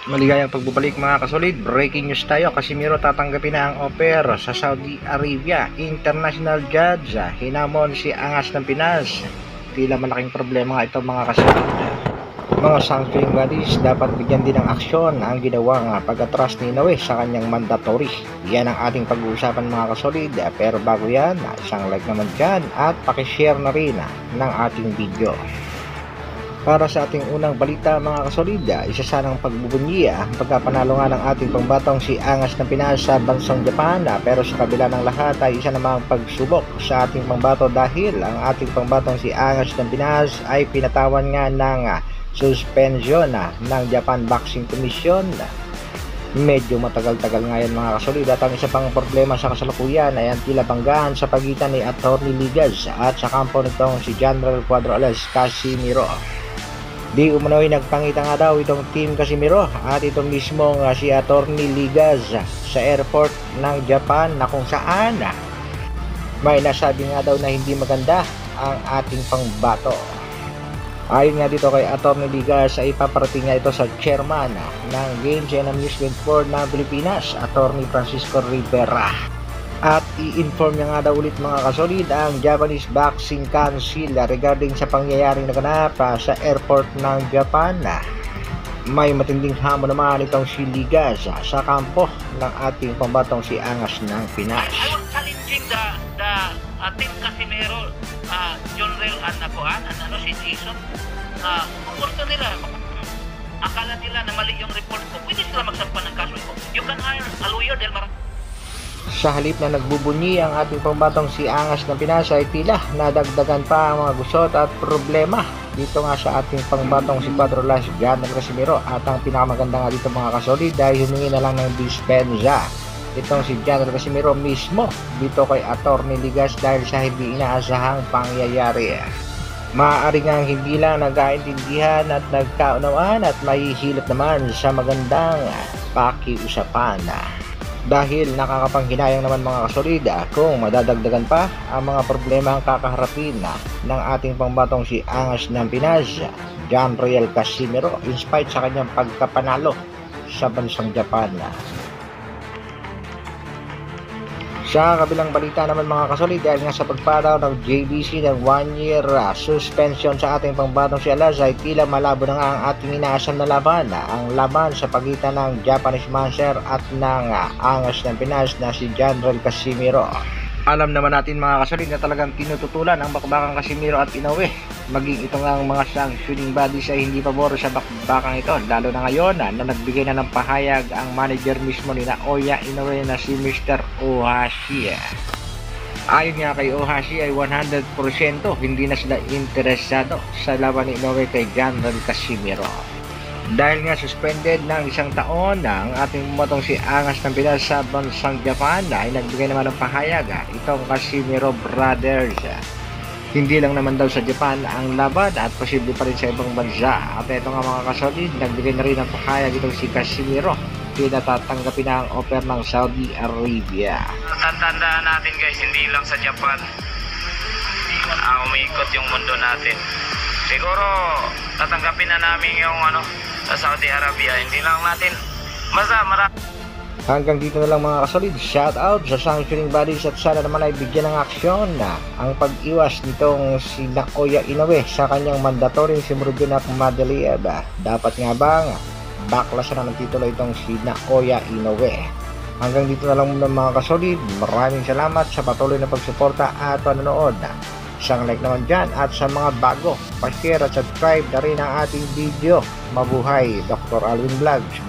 Maligayang pagbabalik mga kasolid. Breaking news tayo. Casimiro tatanggapin na ang offer sa Saudi Arabia. International judge hinamon si Angas ng Pinas. Tila malaking problema nga ito mga kasolid. Mga sanctioning bodies dapat bigyan din ng aksyon ang ginawang pag-atras ni Nawe sa kanyang mandatory. Yan ang ating pag-uusapan mga kasolid. Pero bago yan, isang like naman dyan at pakishare na rin ng ating video. Para sa ating unang balita mga kasolid, isa sanang pagbubunyi ang pagkapanalo nga ng ating pangbatong si Angas ng Pinas sa bansang Japan, pero sa kabila ng lahat ay isa namang pagsubok sa ating pangbato dahil ang ating pangbatong si Angas ng Pinas ay pinatawan nga ng suspension ng Japan Boxing Commission. Medyo matagal-tagal nga yan mga kasolid, at ang isa pang problema sa kasalukuyan ay ang tila banggahan sa pagitan ni Atty. Ligas at sa kampo nitong si General Cuadro alias Casimiro. Di umano'y nagpangita nga daw itong team Casimiro at itong mismong si Atty. Ligas sa airport ng Japan na kung saan may nasabi nga daw na hindi maganda ang ating pangbato. Ayon nga dito kay Atty. Ligas ay paparating nga ito sa chairman ng Games and Amusement Board ng Pilipinas, Atty. Francisco Rivera. At i-inform niya nga daw ulit mga kasolid ang Japanese Boxing Council regarding sa pangyayaring naganap sa airport ng Japan. May matinding hamon naman itong si Ligas sa kampo ng ating pambatong si Angas ng Pinas. I was challenging the team Casimiro, John Real si Jason. Kung gusto nila, akala nila na mali yung report ko, pwede sila magsampan ng kaso ko. You can hire a lawyer del Mar. Sa halip na nagbubunyi ang ating pambatong si Angas ng Pinas ay tila nadagdagan pa ang mga gusot at problema dito nga sa ating pangbatong si Cuadro alias General Casimiro. At ang pinakamaganda nga dito mga kasolid ay humingi na lang ng dispensa itong si General Casimiro mismo dito kay Atty. Ligas dahil sa hindi inaasahang pangyayari. Maaari nga hindi lang nagkaintindihan at nagkaunawaan at mahihilot naman sa magandang pakiusapan. Dahil nakakapanghinayang naman mga kasolid kung madadagdagan pa ang mga problema ang kakaharapin ng ating pangbatong si Angas ng Pinas, General Casimiro, in spite sa kanyang pagkapanalo sa bansang Japan. Sa kabilang balita naman mga kasolid, dahil nga sa pagpataw ng JBC ng 1-year suspension sa ating pangbatong si Alas ay tila malabo na nga ang ating inaasam na laban. Ang laban sa pagitan ng Japanese Mancer at ng Angas ng Pinas na si General Casimiro. Alam naman natin mga kasolid na talagang tinututulan ang bakbakang Casimiro at Inoue. Maging ito nga ang mga sanctioning bodies ay hindi pabor sa bakbakang ito, lalo na ngayon na nagbigay na ng pahayag ang manager mismo ni Naoya Inoue na si Mr. Ohashi. Ayon nga kay Ohashi ay 100% hindi na sila interesado sa laban ni Inoue kay General Casimiro. Dahil nga suspended ng 1 taon ang ating bumatong si Angas ng Pinas sa bansang Japan ay nagbigay naman ng pahayag itong Casimiro Brothers. Hindi lang naman daw sa Japan ang laban at posible pa rin sa ibang bansa. At ito nga mga kasolid, nagbigay na rin ng pahayag itong si Casimiro. Pinatatanggapin na ang offer ng Saudi Arabia. Tatandaan natin guys, hindi lang sa Japan umiikot yung mundo natin. Siguro tatanggapin na namin yung sa Saudi Arabia, hindi lang natin Hanggang dito na lang mga kasolid. Shout out sa sanctioning bodies at sana naman ay bigyan ng aksyon ang pag-iwas nitong si Naoya Inoue sa kanyang mandatory si Murujunak Madaliev. Dapat nga bang baklasan na ng titulo itong si Naoya Inoue? Hanggang dito na lang muna mga kasolid. Maraming salamat sa patuloy na pagsuporta at panonood. Isang like naman dyan, at sa mga bago, pa-share at subscribe na rin ang ating video. Mabuhay Dr. Alvin Vlogs.